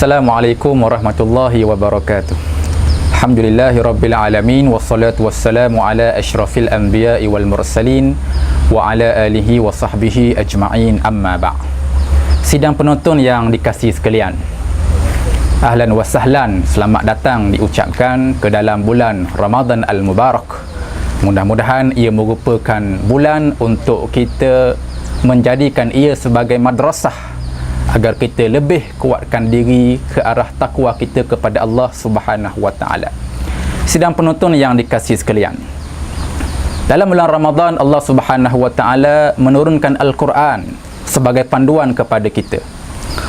Assalamualaikum warahmatullahi wabarakatuh. Alhamdulillahirabbil alamin wassalatu wassalamu ala asyrafil anbiya'i wal mursalin wa ala alihi wa sahbihi ajma'in, amma ba'. Sidang penonton yang dikasihi sekalian, ahlan wa sahlan, selamat datang diucapkan ke dalam bulan Ramadan al-Mubarak. Mudah-mudahan ia merupakan bulan untuk kita menjadikan ia sebagai madrasah agar kita lebih kuatkan diri ke arah takwa kita kepada Allah Subhanahu wa taala. Sidang penonton yang dikasihi sekalian, dalam bulan Ramadan Allah Subhanahu wa taala menurunkan Al-Quran sebagai panduan kepada kita.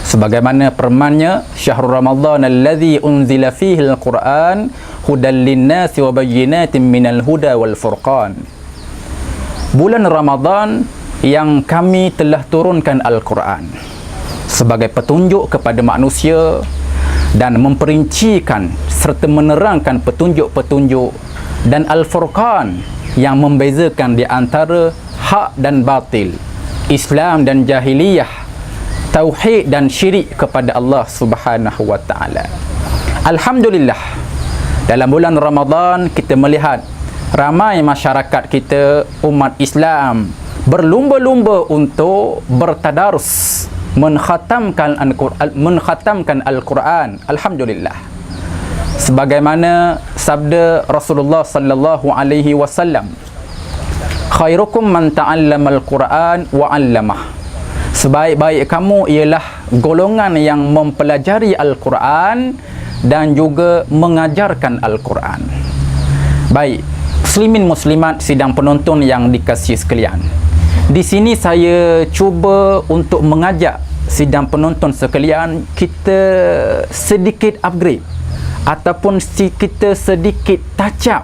Sebagaimana firman-Nya, "Syahrul Ramadan alladzi unzila fihi al-Quran hudan lin-nasi wa bayyinatin minal huda wal furqan." Bulan Ramadan yang kami telah turunkan Al-Quran sebagai petunjuk kepada manusia dan memperincikan serta menerangkan petunjuk-petunjuk, dan Al-Furqan yang membezakan di antara hak dan batil, Islam dan jahiliyah, tauhid dan syirik kepada Allah Subhanahu wa taala. Alhamdulillah, dalam bulan Ramadan kita melihat ramai masyarakat kita, umat Islam, berlumba-lumba untuk bertadarus, mengkhatamkan Al-Quran. Alhamdulillah, sebagaimana sabda Rasulullah sallallahu alaihi wasallam, "Khairukum man ta'allama al-Quran wa 'allamah." Sebaik-baik kamu ialah golongan yang mempelajari Al-Quran dan juga mengajarkan Al-Quran. Baik, muslimin muslimat, sidang penonton yang dikasihi sekalian, di sini saya cuba untuk mengajak sidang penonton sekalian kita sedikit upgrade ataupun kita sedikit touch up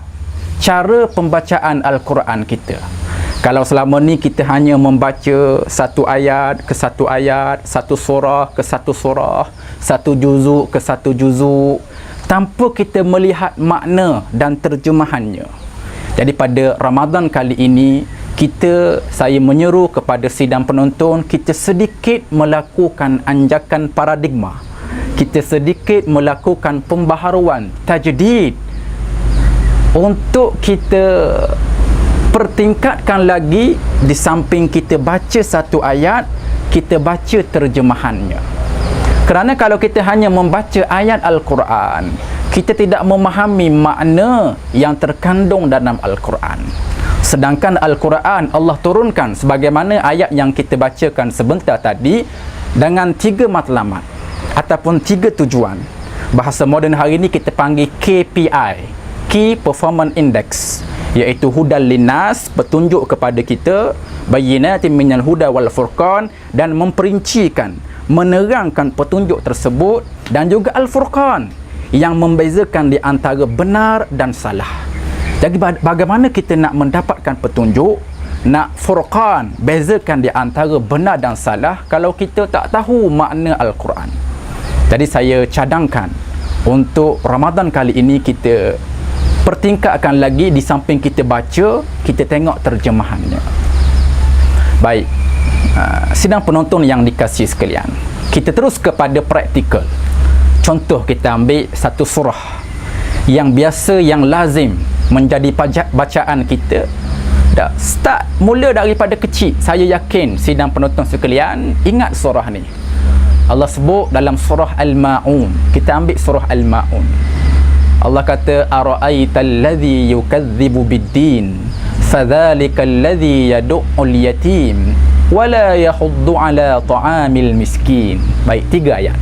cara pembacaan Al-Quran kita. Kalau selama ni kita hanya membaca satu ayat ke satu ayat, satu surah ke satu surah, satu juzuk ke satu juzuk, tanpa kita melihat makna dan terjemahannya. Jadi pada Ramadan kali ini, saya menyeru kepada sidang penonton, kita sedikit melakukan anjakan paradigma, kita sedikit melakukan pembaharuan, tajdid, untuk kita pertingkatkan lagi. Di samping kita baca satu ayat, kita baca terjemahannya. Kerana kalau kita hanya membaca ayat Al-Quran, kita tidak memahami makna yang terkandung dalam Al-Quran. Sedangkan Al-Quran Allah turunkan sebagaimana ayat yang kita bacakan sebentar tadi dengan 3 matlamat ataupun 3 tujuan. Bahasa moden hari ini kita panggil KPI, Key Performance Index, iaitu hudal linnas, petunjuk kepada kita, bayyinatin minal huda wal furqan, dan memperincikan, menerangkan petunjuk tersebut, dan juga Al-Furqan yang membezakan di antara benar dan salah. Jadi bagaimana kita nak mendapatkan petunjuk, nak furqan, bezakan di antara benar dan salah, kalau kita tak tahu makna Al-Quran? Jadi saya cadangkan untuk Ramadan kali ini kita pertingkatkan lagi, di samping kita baca, kita tengok terjemahannya. Baik, sidang penonton yang dikasihi sekalian, kita terus kepada praktikal. Contoh, kita ambil satu surah yang biasa, yang lazim menjadi bacaan kita. Dah start mula daripada kecil. Saya yakin sidang penonton sekalian ingat surah ni. Allah sebut dalam surah Al-Ma'un. Kita ambil surah Al-Ma'un. Allah kata, "Ara'aital ladzi yukadzibu bid-din, fadzalikal ladzi yad'ul yatim wa la yahuddu 'ala ta'amil miskin." Baik, 3 ayat.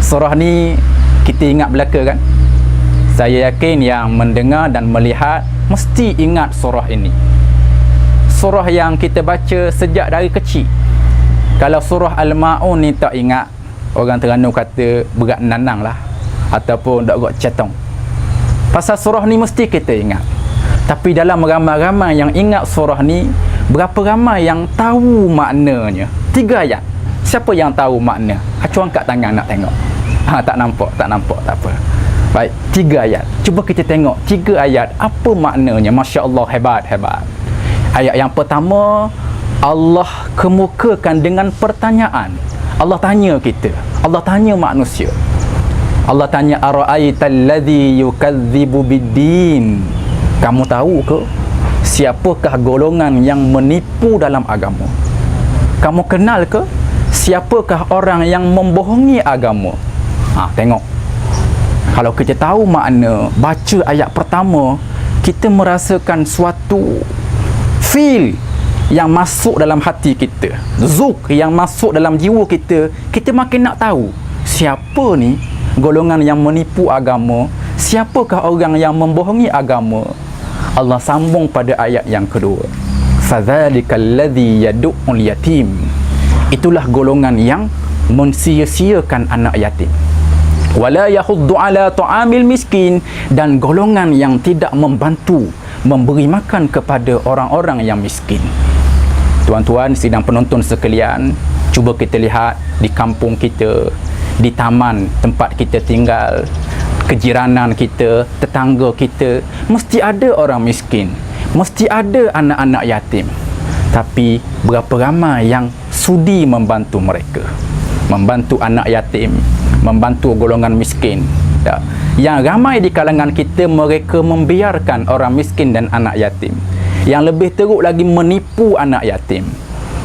Surah ni kita ingat belaka kan? Saya yakin yang mendengar dan melihat mesti ingat surah ini. Surah yang kita baca sejak dari kecil. Kalau surah Al-Ma'un ni tak ingat, orang Terengganu kata berat nanang lah, ataupun tak got cetong. Pasal surah ni mesti kita ingat. Tapi dalam ramai-ramai yang ingat surah ni, berapa ramai yang tahu maknanya? 3 ayat. Siapa yang tahu makna? Acu angkat tangan nak tengok. Tak nampak, tak apa. Baik, 3 ayat. Cuba kita tengok 3 ayat apa maknanya. Masya Allah, hebat. Ayat yang pertama, Allah kemukakan dengan pertanyaan. Allah tanya kita, Allah tanya manusia. Allah tanya, ara'aital ladzi yukadzibu biddin. Kamu tahu ke siapakah golongan yang menipu dalam agama? Kamu kenal ke siapakah orang yang membohongi agama? Tengok. Kalau kita tahu makna, baca ayat pertama, kita merasakan suatu feel yang masuk dalam hati kita, zuk yang masuk dalam jiwa kita. Kita makin nak tahu siapa ni golongan yang menipu agama, siapakah orang yang membohongi agama. Allah sambung pada ayat yang kedua, fadzalikal ladzi yad'ul yatim. Itulah golongan yang mensia-siakan anak yatim. Wala yahuddu ala ta'amil miskin, dan golongan yang tidak membantu memberi makan kepada orang-orang yang miskin. Tuan-tuan sidang penonton sekalian, cuba kita lihat di kampung kita, di taman tempat kita tinggal, kejiranan kita, tetangga kita, mesti ada orang miskin, mesti ada anak-anak yatim. Tapi berapa ramai yang sudi membantu mereka, membantu anak yatim, membantu golongan miskin? Tak. Yang ramai di kalangan kita, mereka membiarkan orang miskin dan anak yatim. Yang lebih teruk lagi, menipu anak yatim,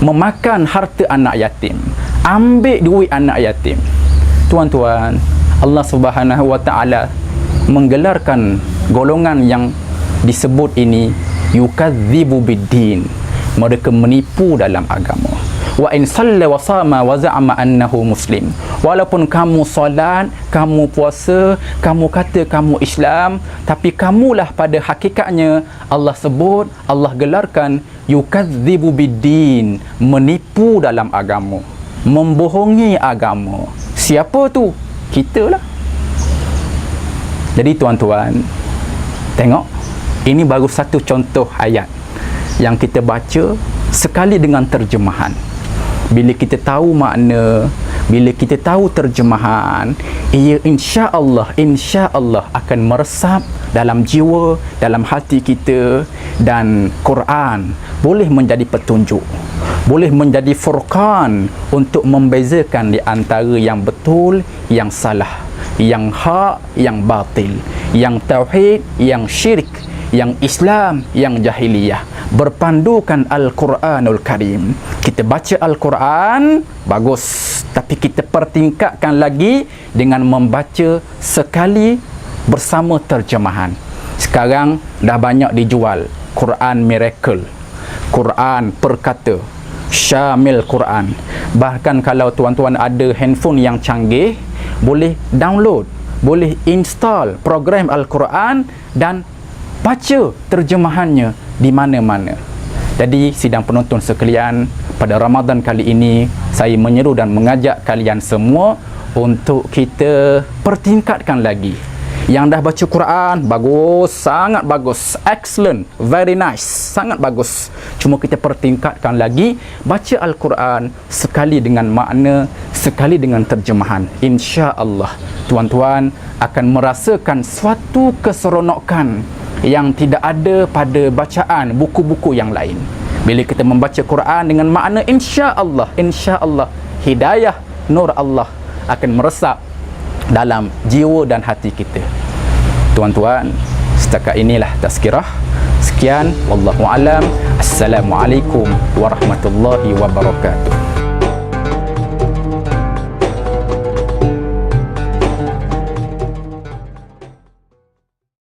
memakan harta anak yatim, ambil duit anak yatim. Tuan-tuan, Allah Subhanahu wa taala menggelarkan golongan yang disebut ini yukadzibu biddin. Mereka menipu dalam agama. Wa in shalla wa sama wa za'ama annahu muslim. Walaupun kamu solat, kamu puasa, kamu kata kamu Islam, tapi kamulah pada hakikatnya, Allah sebut, Allah gelarkan yukadzibu biddin, menipu dalam agama, membohongi agama. Siapa tu? Kita lah. Jadi tuan-tuan, tengok, ini baru satu contoh ayat yang kita baca sekali dengan terjemahan. Bila kita tahu makna, bila kita tahu terjemahan, ia insya-Allah akan meresap dalam jiwa, dalam hati kita, dan Quran boleh menjadi petunjuk, boleh menjadi furqan untuk membezakan di antara yang betul, yang salah, yang hak, yang batil, yang tauhid, yang syirik, yang Islam, yang jahiliyah. Berpandukan Al-Quranul Karim. Kita baca Al-Quran, bagus, tapi kita pertingkatkan lagi dengan membaca sekali bersama terjemahan. Sekarang dah banyak dijual Quran Miracle, Quran Perkata, Syamil Quran. Bahkan kalau tuan-tuan ada handphone yang canggih, boleh download, boleh install program Al-Quran dan baca terjemahannya di mana-mana. Jadi sidang penonton sekalian, pada Ramadan kali ini saya menyeru dan mengajak kalian semua untuk kita pertingkatkan lagi. Yang dah baca Quran, bagus, sangat bagus, excellent, very nice, sangat bagus. Cuma kita pertingkatkan lagi, baca Al-Quran sekali dengan makna, sekali dengan terjemahan. Insya-Allah tuan-tuan akan merasakan suatu keseronokan yang tidak ada pada bacaan buku-buku yang lain. Bila kita membaca Quran dengan makna, insya-Allah hidayah nur Allah akan meresap dalam jiwa dan hati kita. Tuan-tuan, setakat inilah tazkirah. Sekian, wallahu alam. Assalamualaikum warahmatullahi wabarakatuh.